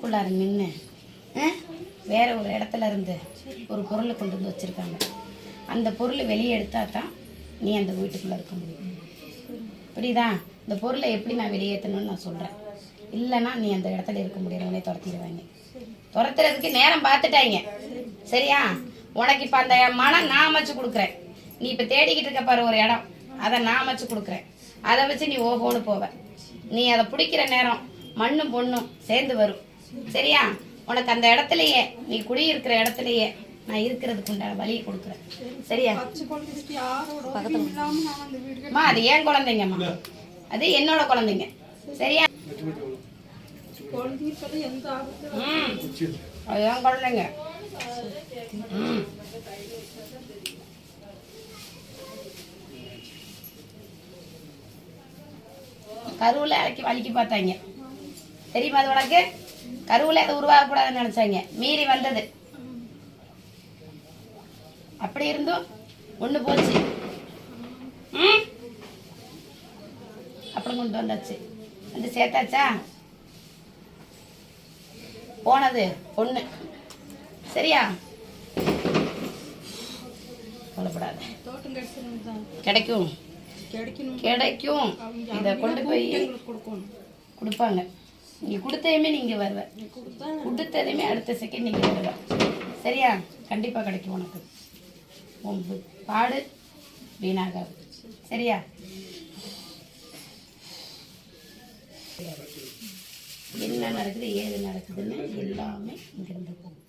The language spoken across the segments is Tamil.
வீட்டுக்குள்ளார நின்று வேற ஒரு இடத்துல இருந்து ஒரு பொருளை கொண்டு வந்து வச்சுருக்காங்க. அந்த பொருளை வெளியே எடுத்தால் தான் நீ அந்த வீட்டுக்குள்ளே இருக்க முடியும். புரியுதா? இந்த பொருளை எப்படி நான் வெளியேற்றணும்னு நான் சொல்கிறேன். இல்லைன்னா நீ அந்த இடத்துல இருக்க முடியாது, உன்னை துரத்திடுவாங்க. துரத்துறதுக்கு நேரம் பார்த்துட்டாங்க. சரியா? உனக்கு இப்போ அந்த மனம் நான் அமைச்சு கொடுக்குறேன். நீ இப்போ தேடிக்கிட்டு இருக்க பாரு ஒரு இடம், அதை நான் அமைச்சு கொடுக்குறேன். அதை வச்சு நீ ஓகோன்னு போவ. நீ அதை பிடிக்கிற நேரம் மண்ணும் பொண்ணும் சேர்ந்து வரும். சரியா? உனக்கு அந்த இடத்துலையே, நீ குடியிருக்கிற இடத்துலையே நான் இருக்கிறதுக்கு உண்டான வழியை கொடுக்குறேன். சரியா? அம்மா அது ஏன் குழந்தைங்கம்மா, அது என்னோட குழந்தைங்க. சரியா? அதுதான் குழந்தைங்க. கருவில் வலிக்கு பார்த்தாங்க. தெரியுமா அது உனக்கு? கருவில் அதை உருவாகக்கூடாதுன்னு நினைச்சாங்க, மீறி வந்தது. அப்படி இருந்தும் ஒண்ணு போச்சு. அப்புறம் கொண்டு வந்தாச்சு, வந்து சேர்த்தாச்சா? போனது பொண்ணு. சரியா? கவலைப்படாத, கிடைக்கும் கிடைக்கும். இதை கொண்டு போய் கொடுப்பாங்க. நீ கொடுத்ததையுமே நீங்க வருவ, கொடுத்ததையுமே அடுத்த செகண்ட் நீங்க வருவ. சரியா? கண்டிப்பா கிடைக்கும் உனக்கு. உன் பாடு வீணாகாது. சரியா? என்ன நடக்குது ஏது நடக்குதுன்னு எல்லாமே இங்கிருந்து போகும்.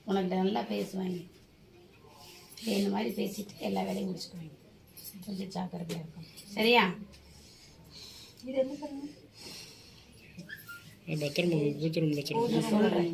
உனக்கு நல்லா பேசுவாங்க, இந்த மாதிரி பேசிட்டு எல்லா வேலையும் முடிச்சுக்குவாங்க. கொஞ்சம் ஜாக்கிரதையாக இருக்கும். சரியா? இது என்ன பண்ணுங்க, சொல்றேன்.